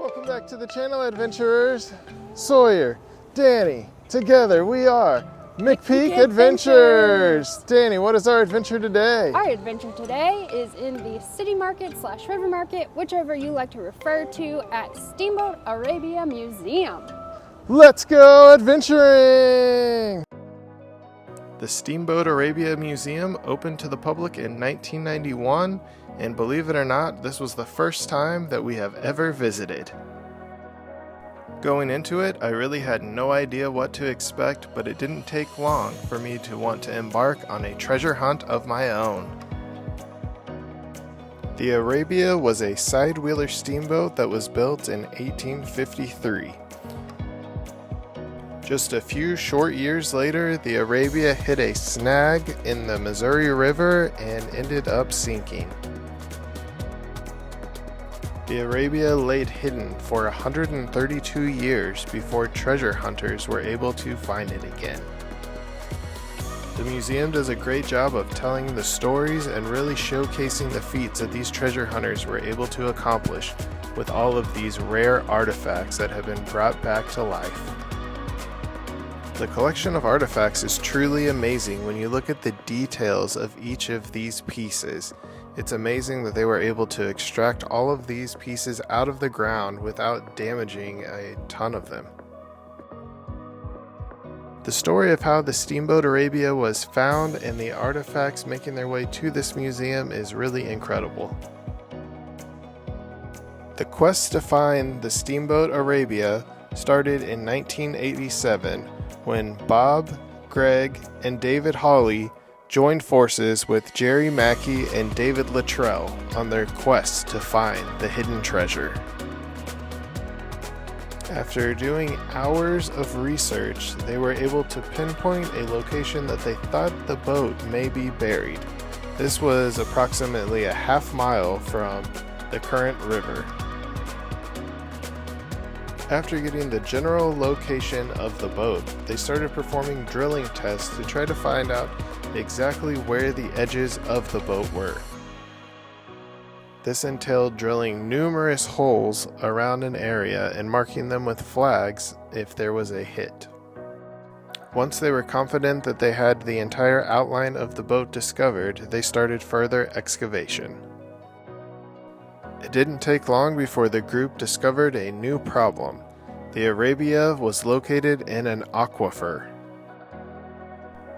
Welcome back to the channel, adventurers. Sawyer, Danny, together we are McPeek Adventures. Danny, what is our adventure today? Our adventure today is in the city market / river market, whichever you like to refer to, at Steamboat Arabia Museum. Let's go adventuring! The Steamboat Arabia Museum opened to the public in 1991, and believe it or not, this was the first time that we have ever visited. Going into it, I really had no idea what to expect, but it didn't take long for me to want to embark on a treasure hunt of my own. The Arabia was a side-wheeler steamboat that was built in 1853. Just a few short years later, the Arabia hit a snag in the Missouri River and ended up sinking. The Arabia laid hidden for 132 years before treasure hunters were able to find it again. The museum does a great job of telling the stories and really showcasing the feats that these treasure hunters were able to accomplish with all of these rare artifacts that have been brought back to life. The collection of artifacts is truly amazing when you look at the details of each of these pieces. It's amazing that they were able to extract all of these pieces out of the ground without damaging a ton of them. The story of how the Steamboat Arabia was found and the artifacts making their way to this museum is really incredible. The quest to find the Steamboat Arabia started in 1987 when Bob, Greg, and David Hawley joined forces with Jerry Mackey and David Luttrell on their quest to find the hidden treasure. After doing hours of research, they were able to pinpoint a location that they thought the boat may be buried. This was approximately a half mile from the current river. After getting the general location of the boat, they started performing drilling tests to try to find out exactly where the edges of the boat were. This entailed drilling numerous holes around an area and marking them with flags if there was a hit. Once they were confident that they had the entire outline of the boat discovered, they started further excavation. It didn't take long before the group discovered a new problem. The Arabia was located in an aquifer.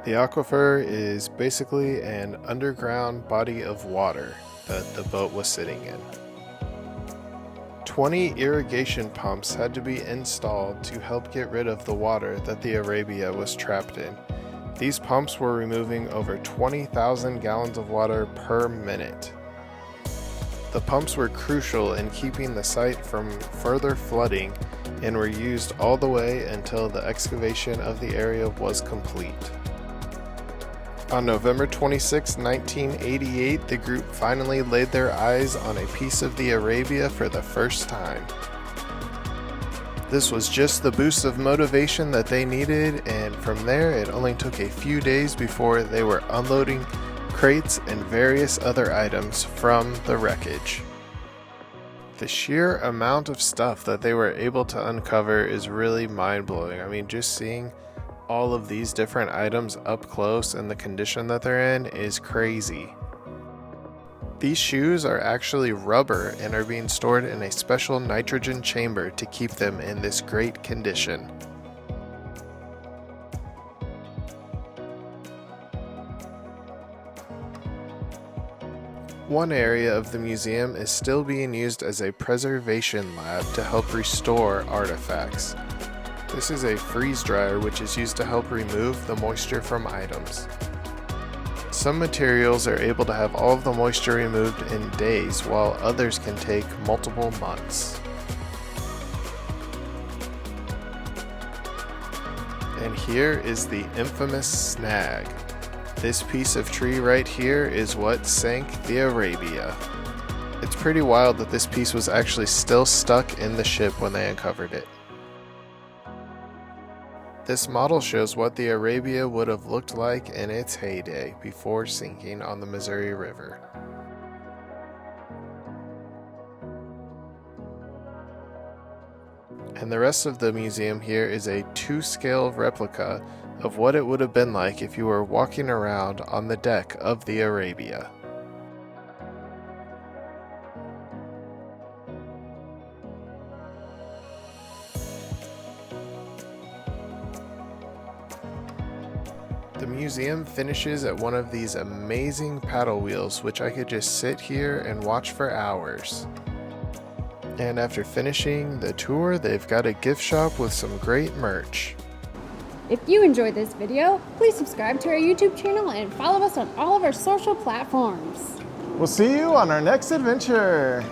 The aquifer is basically an underground body of water that the boat was sitting in. 20 irrigation pumps had to be installed to help get rid of the water that the Arabia was trapped in. These pumps were removing over 20,000 gallons of water per minute. The pumps were crucial in keeping the site from further flooding and were used all the way until the excavation of the area was complete. On November 26, 1988, the group finally laid their eyes on a piece of the Arabia for the first time. This was just the boost of motivation that they needed, and from there it only took a few days before they were unloading crates and various other items from the wreckage. The sheer amount of stuff that they were able to uncover is really mind-blowing. I mean, just seeing all of these different items up close and the condition that they're in is crazy. These shoes are actually rubber and are being stored in a special nitrogen chamber to keep them in this great condition. One area of the museum is still being used as a preservation lab to help restore artifacts. This is a freeze dryer which is used to help remove the moisture from items. Some materials are able to have all of the moisture removed in days, while others can take multiple months. And here is the infamous snag. This piece of tree right here is what sank the Arabia. It's pretty wild that this piece was actually still stuck in the ship when they uncovered it. This model shows what the Arabia would have looked like in its heyday before sinking on the Missouri River. And the rest of the museum here is a 2-scale replica of what it would have been like if you were walking around on the deck of the Arabia. The museum finishes at one of these amazing paddle wheels, which I could just sit here and watch for hours. And after finishing the tour, they've got a gift shop with some great merch. If you enjoyed this video, please subscribe to our YouTube channel and follow us on all of our social platforms. We'll see you on our next adventure.